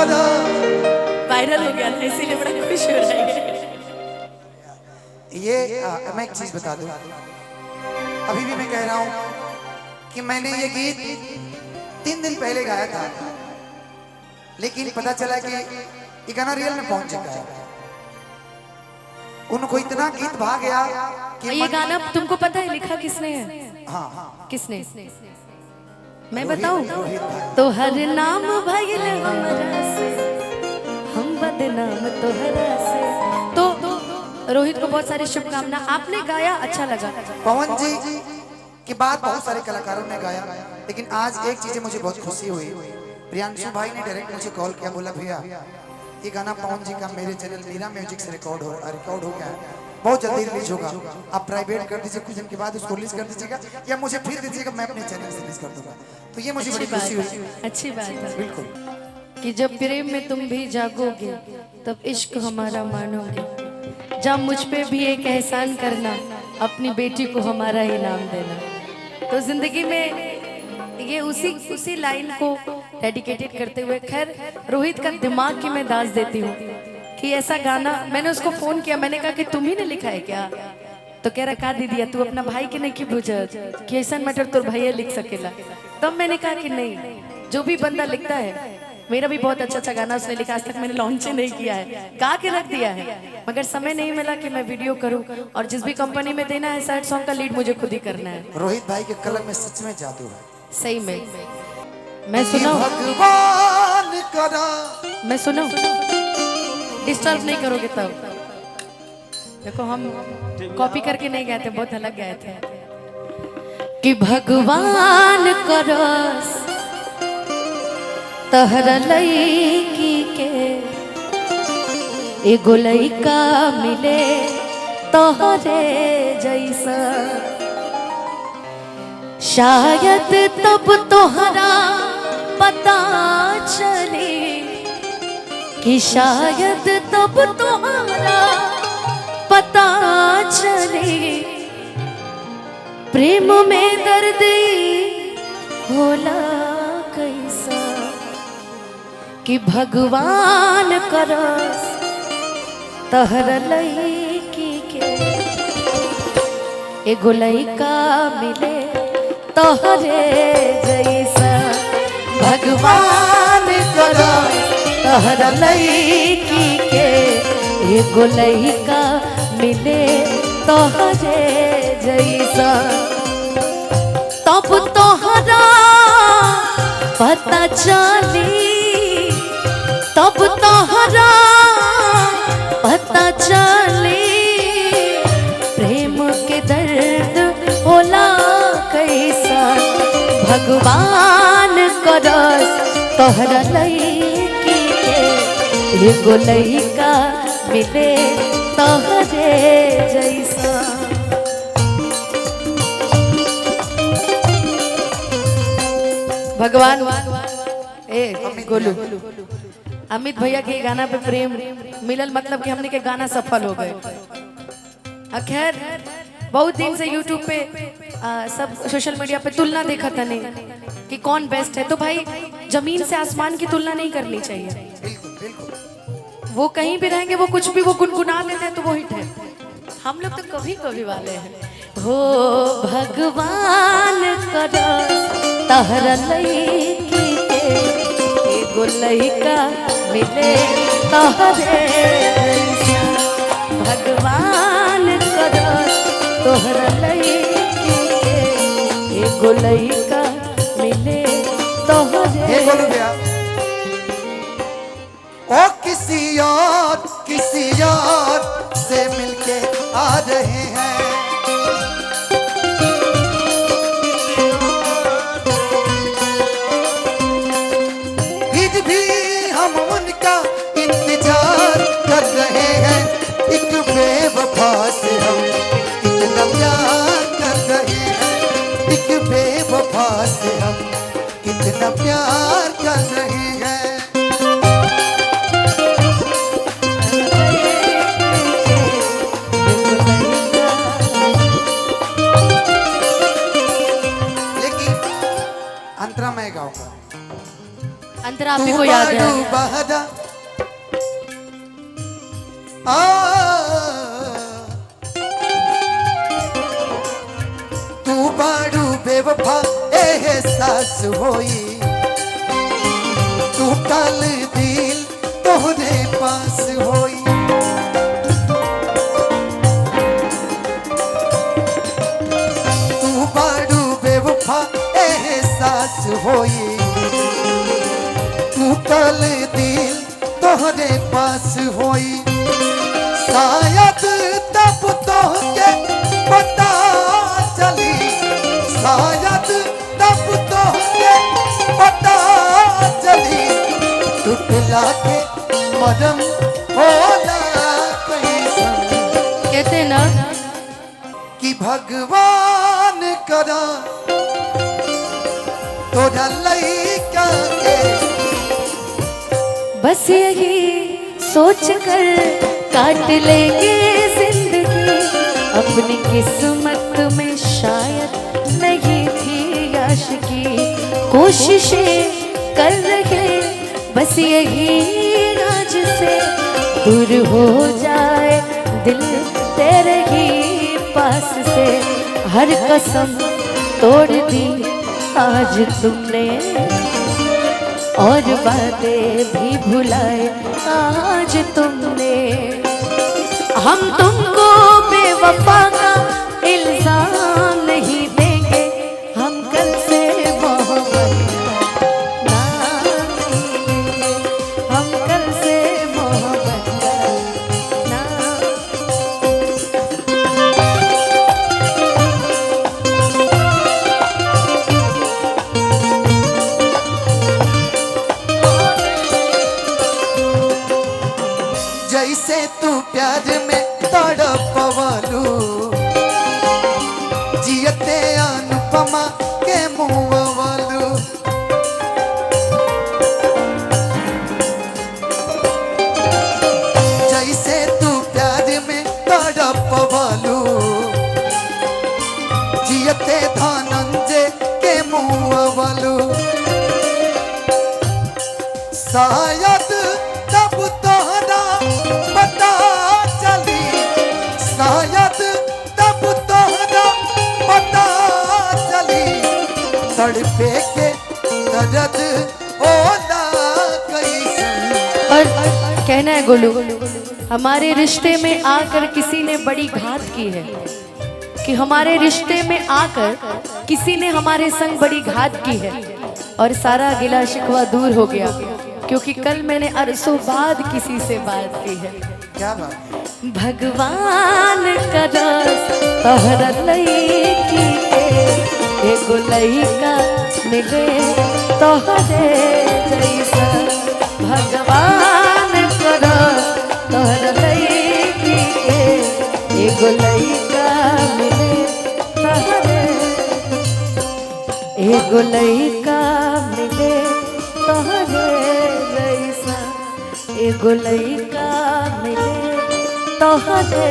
करो। वायरल हो गया था इसीलिए बड़ा खुश हो रहा है। ये मैं एक चीज बता दूं, अभी भी मैं कह रहा हूं कि मैंने ये गीत 3 दिन पहले गाया था, लेकिन पता चला कि ये गाना रियल में पहुंच चुका है। उनको इतना गीत भा गया कि ये गाना तुमको पता है लिखा किसने है? हाँ किसने? मैं बताऊं तो हर नाम भइल हमरा से, हम बदनाम तोहरा से। तो रोहित को बहुत सारी शुभकामना। आपने गाया अच्छा लगा। पवन जी की बात बहुत सारे कलाकारों ने गाया, लेकिन आज एक चीज मुझे बहुत खुशी हुई। प्रियांशु भाई ने डायरेक्ट मुझे कॉल किया, बोला भैया ये गाना पवन जी का मेरे चैनल मीरा म्यूजिक से रिकॉर्ड हो गया है, बहुत जल्दी रिलीज होगा, आप प्राइवेट कर दीजिए, कुछ दिन के बाद उसको रिलीज कर दीजिएगा या मुझे फिर दीजिएगा, मैं अपने चैनल से रिलीज कर दूंगा। तो ये मुझे बड़ी खुशी हुई। अच्छी बात है बिल्कुल कि जब प्रेम में तुम भी जागोगे तब इश्क हमारा मानोगे। जब मुझ पे भी एक एहसान करना, अपनी बेटी को हमारा इनाम देना। तो जिंदगी में ये उसी लाइन को डेडिकेटेड करते हुए, खैर रोहित का दिमाग की मैं दाज देती हूँ कि ऐसा गाना, मैंने उसको फोन किया, मैंने कहा कि तुम ही ने लिखा है क्या? तो कह रहा का दीदी तू अपना भाई के नहीं की बुझ कि ऐसा मैटर तो भैया लिख सकेला। तब मैंने कहा कि नहीं, जो भी बंदा लिखता है, मेरा भी बहुत अच्छा गाना उसने लिखा, आज तक मैंने लॉन्च नहीं किया है, गा के रख दिया है, मगर समय नहीं मिला कि मैं वीडियो करूं। और जिस भी कंपनी में देना है सैड सॉन्ग का लीड मुझे खुद ही करना है। रोहित भाई के कलम में सच में जादू है, सही में। मैं सुनाऊं? भगवान करा। मैं सुनाऊं? डिस्टर्ब नहीं करोगे तब? देखो हम कॉपी करके नहीं गए थे, बहुत अलग गए थे कि भगवान करस तहरा लईकी के एगो लईका मिले तोहरे जैसा। शायद तब तोहरा पता चले कि शायद तब तोहरा पता चले प्रेम में दर्द होला कैसा। कि भगवान करस तहरा लईकी के एगो लईका मिले तोहरे जैसा। भगवान करस तहरा लईकी के एगो लईका मिले तोहरे जैसा। तब तोहरा पता चली, तब तोहरा पता चली प्रेम के दर्द होला कैसा। भगवान करस तोहरा लईकी के एगो लईका मिले तोहरे जैसा। भगवान गोलू अमित भैया के गाना पे प्रेम मिलल, मतलब कि हमने के गाना सफल हो गए। खैर बहुत दिन से यूट्यूब पे सब सोशल मीडिया पे तुलना देखा था नहीं कि कौन बेस्ट है। तो भाई जमीन से आसमान की तुलना नहीं करनी चाहिए। वो कहीं भी रहेंगे, वो कुछ भी वो गुनगुना लेते हैं तो वो हिट है। हम लोग तो कभी कभी वाले हैं। हो भगवान करस तहरा लईकी के एगो लईका मिले तोहरे जैसा। भगवान करस तोहरा लईकी के एगो लईका मिले तोहरे। ओ किसी और से मिलके आ रहे हैं, फिर भी हम उनका इंतजार कर रहे हैं। एक बेवफा से हम कितना प्यार कर रहे हैं, एक बेवफा से हम कितना प्यार कर रहे हैं। अंतरा आप ही को याद बाडू बहरा तू बाडू बेवफा एहसास होई तू कल दिल तोहरे पास होई तू बाडू बेवफा एहसास होई तू कल दिल तोहरे पास होई शायद तब तोहके पता चली शायद तब तोहके पता चली टूटला के मरम होला कैसन कहते ना कि भगवान करा तोरा लइका के बस यही सोच कर काट लेंगे जिंदगी अपनी किस्मत में शायद नहीं थी आशिकी कोशिशें कर रहे बस यही राज से दूर हो जाए दिल तेरे ही पास से हर कसम तोड़ दी आज तुमने और बातें भी भुलाए आज तुमने हम तुमको बेवफा का इल्जाम नहीं देंगे हम कल से मोहब्बत ना नहीं लेंगे हम कल से मोहब्बत ना जैसे तू प्यार में तड़पवलू जियते अनुपमा के मुँहवलू जैसे तू प्यार में तड़पवलू जियते धनंजय के मुँहवलू शायद तब तोहरा पता चली शायद तब तोहरा पता चली तड़पे के दर्द होला कैसन और कहना है गोलू हमारे रिश्ते में आकर किसी ने बड़ी घात की है कि हमारे रिश्ते में आकर किसी ने हमारे संग बड़ी घात की है और सारा गिला शिकवा दूर हो गया क्योंकि कल मैंने अरसों बाद किसी से बात की है क्या बात भगवान करा तोहरा लईकी के एगो लईका मिले तोहरे जैसा भगवान करा तोहरा लईकी के एगो लईका मिले तोहरे एगो लईका मिले तोहरे जैसा एगो लईका मिले तोहरे